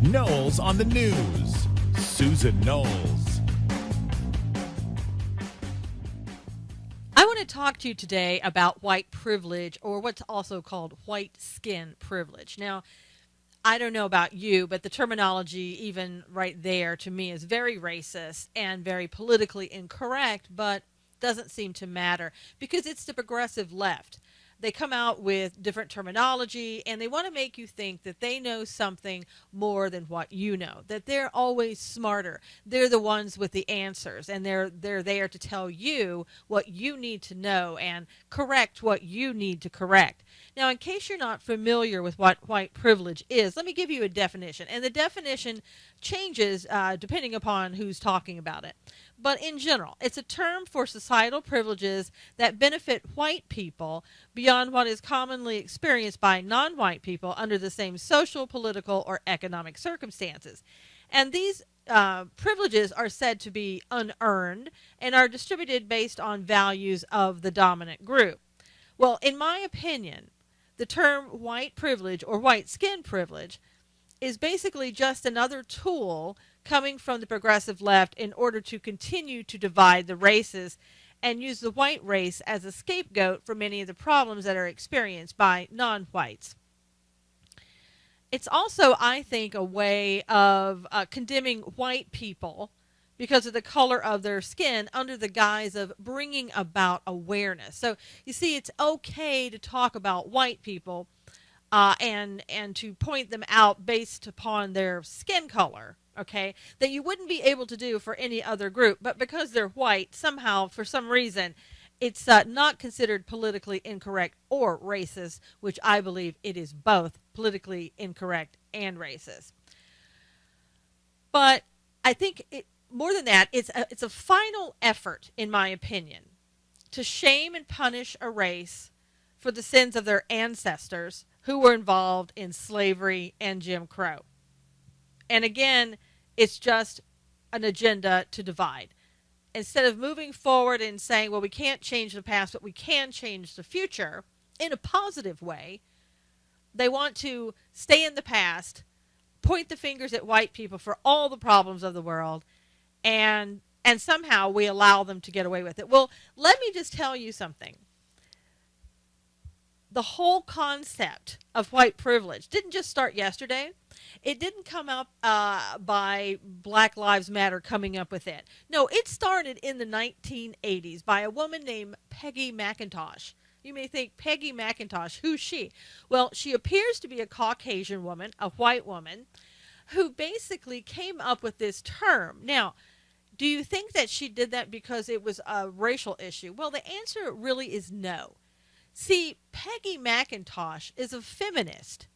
Knowles on the news. Susan Knowles. I want to talk to you today about white privilege, or what's also called white skin privilege. Now, I don't know about you, but the terminology, even right there, to me is very racist and very politically incorrect, but doesn't seem to matter because it's the progressive left. They come out with different terminology and they want to make you think that they know something more than what you know, that they're always smarter. They're the ones with the answers, and they're there to tell you what you need to know and correct what you need to correct. Now, in case you're not familiar with what white privilege is, let me give you a definition. And the definition changes depending upon who's talking about it. But in general, it's a term for societal privileges that benefit white people beyond what is commonly experienced by non-white people under the same social, political, or economic circumstances. And these privileges are said to be unearned and are distributed based on values of the dominant group. Well, in my opinion, the term white privilege or white skin privilege is basically just another tool coming from the progressive left in order to continue to divide the races and use the white race as a scapegoat for many of the problems that are experienced by non-whites. It's also, I think, a way of condemning white people because of the color of their skin under the guise of bringing about awareness. So you see, it's okay to talk about white people and to point them out based upon their skin color, okay, that you wouldn't be able to do for any other group. But because they're white, somehow, for some reason, it's not considered politically incorrect or racist, which I believe it is both politically incorrect and racist. But I think more than that, it's a final effort, in my opinion, to shame and punish a race for the sins of their ancestors who were involved in slavery and Jim Crow. And again, it's just an agenda to divide. Instead of moving forward and saying, well, we can't change the past, but we can change the future in a positive way, they want to stay in the past, point the fingers at white people for all the problems of the world, and somehow we allow them to get away with it. Well, let me just tell you something. The whole concept of white privilege didn't just start yesterday. It didn't come up by Black Lives Matter coming up with it. No, it started in the 1980s by a woman named Peggy McIntosh. You may think, Peggy McIntosh, who's she? Well, she appears to be a Caucasian woman, a white woman, who basically came up with this term. Now, do you think that she did that because it was a racial issue? Well, the answer really is no. See, Peggy McIntosh is a feminist,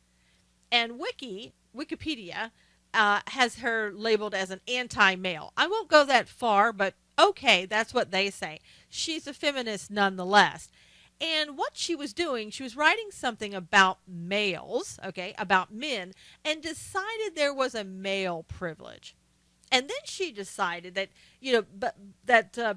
and Wikipedia has her labeled as an anti-male. I won't go that far, but okay, that's what they say. She's a feminist nonetheless. And what she was doing, she was writing something about males, okay, about men, and decided there was a male privilege. And then she decided that,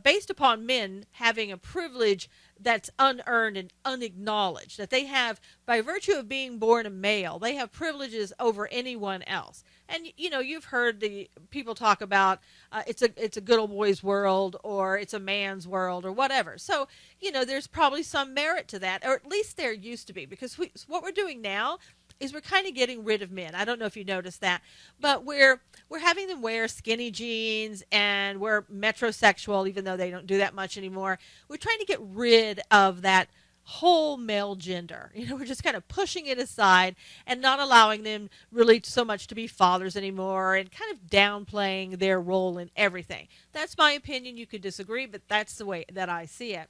based upon men having a privilege that's unearned and unacknowledged, that they have, by virtue of being born a male, they have privileges over anyone else. And, you've heard the people talk about it's a good old boy's world, or it's a man's world, or whatever. So, there's probably some merit to that, or at least there used to be, because what we're doing now is we're kind of getting rid of men. I don't know if you noticed that, but we're having them wear skinny jeans, and we're metrosexual, even though they don't do that much anymore. We're trying to get rid of that whole male gender. We're just kind of pushing it aside and not allowing them really so much to be fathers anymore, and kind of downplaying their role in everything. That's my opinion. You could disagree, but that's the way that I see it.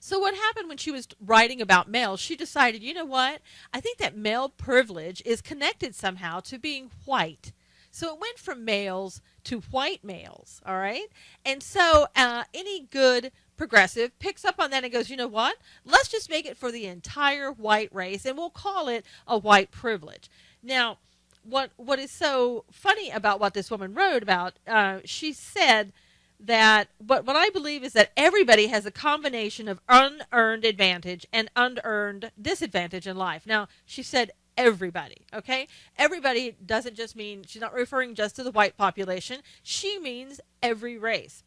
So what happened when she was writing about males, she decided, you know what? I think that male privilege is connected somehow to being white. So it went from males to white males, all right? And so any good progressive picks up on that and goes, you know what? Let's just make it for the entire white race, and we'll call it a white privilege. Now, what is so funny about what this woman wrote about, she said that what I believe is that everybody has a combination of unearned advantage and unearned disadvantage in life. Now, she said everybody, okay? Everybody doesn't just mean, she's not referring just to the white population. She means every race.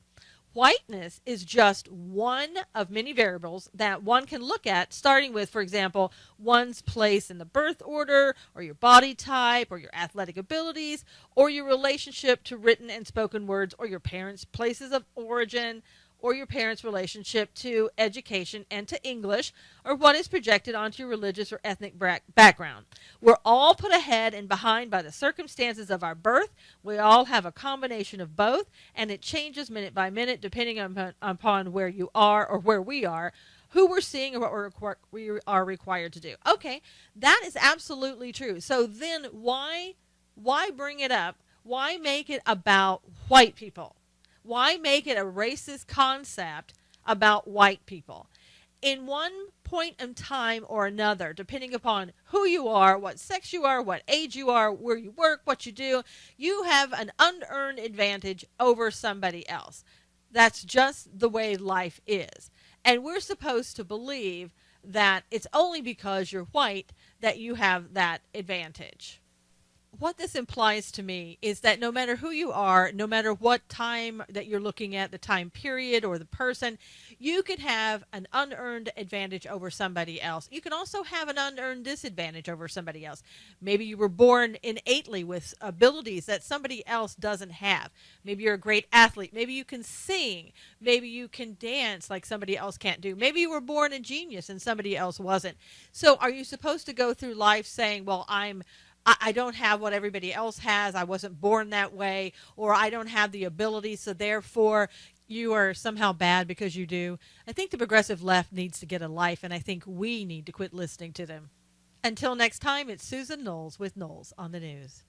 Whiteness is just one of many variables that one can look at, starting with, for example, one's place in the birth order, or your body type, or your athletic abilities, or your relationship to written and spoken words, or your parents' places of origin, or your parents' relationship to education and to English, or what is projected onto your religious or ethnic background. We're all put ahead and behind by the circumstances of our birth. We all have a combination of both, and it changes minute by minute depending upon where you are or where we are, who we're seeing, or what we are required to do. Okay, that is absolutely true. So then why bring it up? Why make it about white people? Why make it a racist concept about white people? In one point in time or another, depending upon who you are, what sex you are, what age you are, where you work, what you do, you have an unearned advantage over somebody else. That's just the way life is. And we're supposed to believe that it's only because you're white that you have that advantage. What this implies to me is that no matter who you are, no matter what time that you're looking at, the time period or the person, you could have an unearned advantage over somebody else. You can also have an unearned disadvantage over somebody else. Maybe you were born innately with abilities that somebody else doesn't have. Maybe you're a great athlete. Maybe you can sing. Maybe you can dance like somebody else can't do. Maybe you were born a genius and somebody else wasn't. So are you supposed to go through life saying, well, I don't have what everybody else has. I wasn't born that way, or I don't have the ability, so therefore you are somehow bad because you do. I think the progressive left needs to get a life, and I think we need to quit listening to them. Until next time, it's Susan Knowles with Knowles on the News.